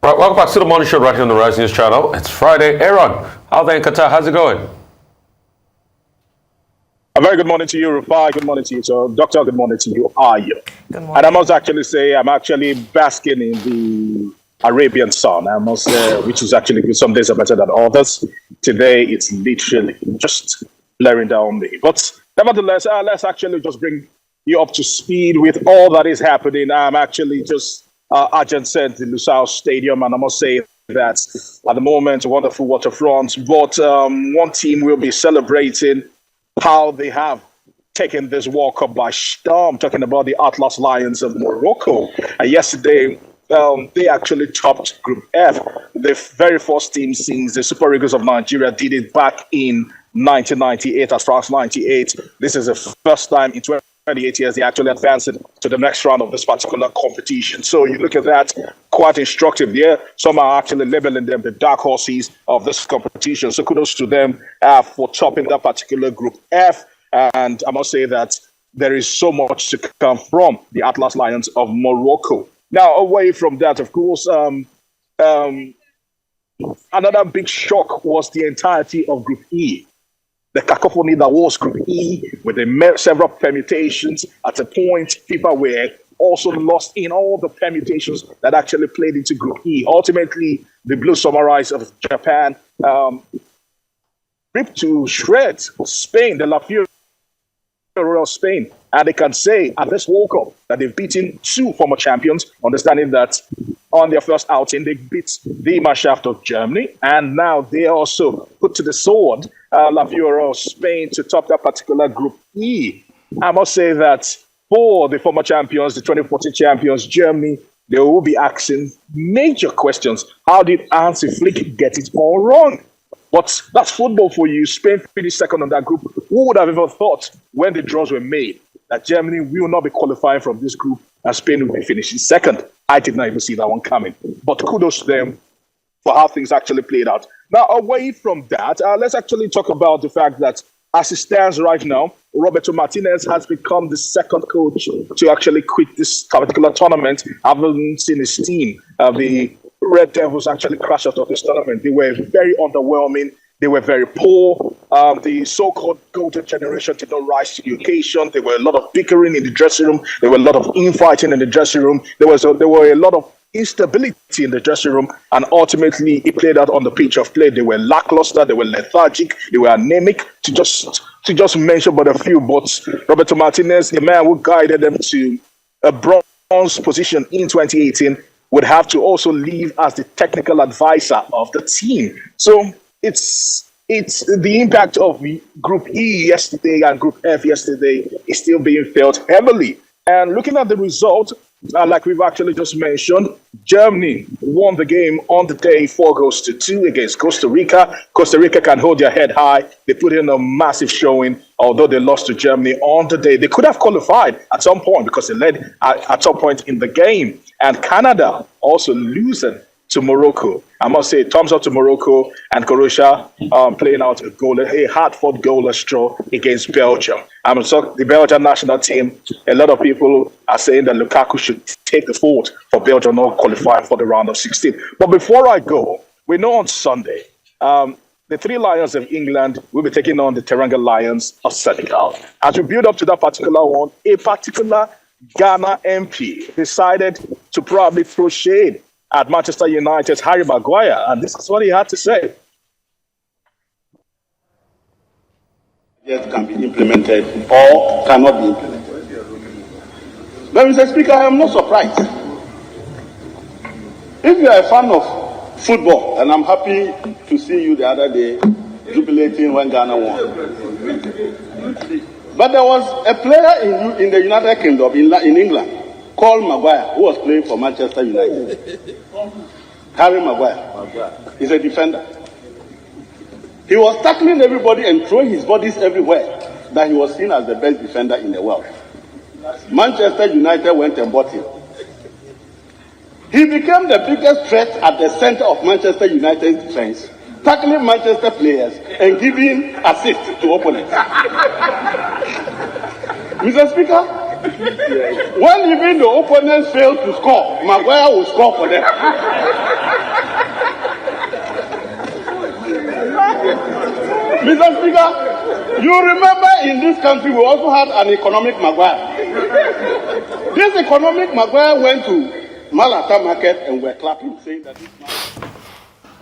Right, welcome back to the Morning Show right here on the Rise News channel. It's Friday. Aaron, how there in Qatar? How's it going? A very good morning to you, Rufai. Good morning to you, so Doctor. Good morning to you. How are you? Good morning. And I must actually say, I'm actually basking in the Arabian sun. I must say, which is actually good. Some days are better than others. Today, it's literally just blaring down me. But nevertheless, let's actually just bring you up to speed with all that is happening. I'm actually just adjacent in Lusail Stadium, and I must say that at the moment, wonderful waterfront. But one team will be celebrating how they have taken this World Cup by storm, talking about the Atlas Lions of Morocco. And yesterday, they actually topped Group F, the very first team since the Super Eagles of Nigeria did it back in 1998, as far as 98. This is the first time in 28 years they actually advanced to the next round of this particular competition. So you look at that, quite instructive there. Some are actually labeling them the dark horses of this competition. So kudos to them for topping that particular Group F. And I must say that there is so much to come from the Atlas Lions of Morocco. Now, away from that, of course, another big shock was the entirety of Group E. The cacophony that was Group E, with the several permutations. At a point, FIFA were also lost in all the permutations that actually played into Group E. Ultimately, the Blue Samurais of Japan ripped to shreds Spain, the La Furia of Spain. And they can say at this World Cup that they've beaten two former champions, understanding that on their first outing, they beat the Mannschaft of Germany. And now they also put to the sword La Furia of Spain to top that particular Group E. I must say that for the former champions, the 2014 champions, Germany, they will be asking major questions. How did Hansi Flick get it all wrong? But that's football for you. Spain finished second on that group. Who would have ever thought when the draws were made that Germany will not be qualifying from this group and Spain will be finishing second? I did not even see that one coming. But kudos to them for how things actually played out. Now, away from that, let's actually talk about the fact that as it stands right now, Roberto Martinez has become the second coach to actually quit this particular tournament. I haven't seen his team. The Red Devils actually crashed out of this tournament. They were very underwhelming. They were very poor. The so-called golden generation did not rise to the occasion. There were a lot of bickering in the dressing room. There were a lot of infighting in the dressing room. There were a lot of instability in the dressing room, and ultimately it played out on the pitch of play. They were lackluster. They were lethargic. They were anemic. To just mention but a few. But Roberto Martinez, the man who guided them to a bronze position in 2018, would have to also leave as the technical advisor of the team. So it's the impact of Group E yesterday and Group F yesterday is still being felt heavily. And looking at the result, like we've actually just mentioned, Germany won the game on the day 4-2 against Costa Rica. Costa Rica can hold their head high. They put in a massive showing, although they lost to Germany on the day. They could have qualified at some point because they led at some point in the game. And Canada also losing to Morocco. I must say, thumbs up to Morocco and Croatia playing out a hard-fought goalless draw against Belgium. I'm talking the Belgian national team. A lot of people are saying that Lukaku should take the fault for Belgium not qualifying for the round of 16. But before I go, we know on Sunday, the Three Lions of England will be taking on the Teranga Lions of Senegal. As we build up to that particular one, a particular Ghana MP decided to probably throw shade at Manchester United's Harry Maguire, and this is what he had to say. It can be implemented or cannot be implemented. But Mr. Speaker, I am not surprised. If you are a fan of football, and I'm happy to see you the other day jubilating when Ghana won. But there was a player in the United Kingdom, in England, called Maguire, who was playing for Manchester United. Harry Maguire. He's a defender. He was tackling everybody and throwing his bodies everywhere, that he was seen as the best defender in the world. Manchester United went and bought him. He became the biggest threat at the center of Manchester United's defense, tackling Manchester players and giving assist to opponents. Mr. Speaker, when even the opponents fail to score, Maguire will score for them. Mr. Speaker, you remember in this country we also had an economic Maguire. This economic Maguire went to Malata market and we're clapping, saying that this man...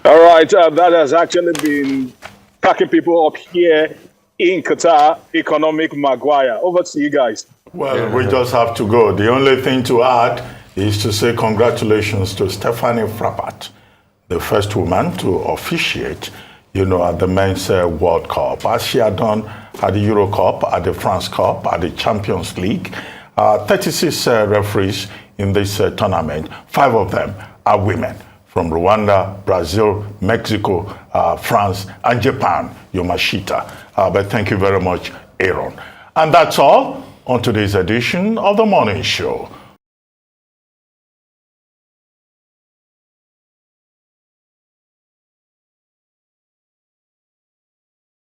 All right, that has actually been packing people up here in Qatar, economic Maguire. Over to you guys. Well, we just have to go. The only thing to add is to say congratulations to Stephanie Frappart, the first woman to officiate, at the Men's World Cup, as she had done at the Euro Cup, at the France Cup, at the Champions League. 36 referees in this tournament. 5 of them are women from Rwanda, Brazil, Mexico, France, and Japan, Yomashita. But thank you very much, Aaron. And that's all on today's edition of The Morning Show.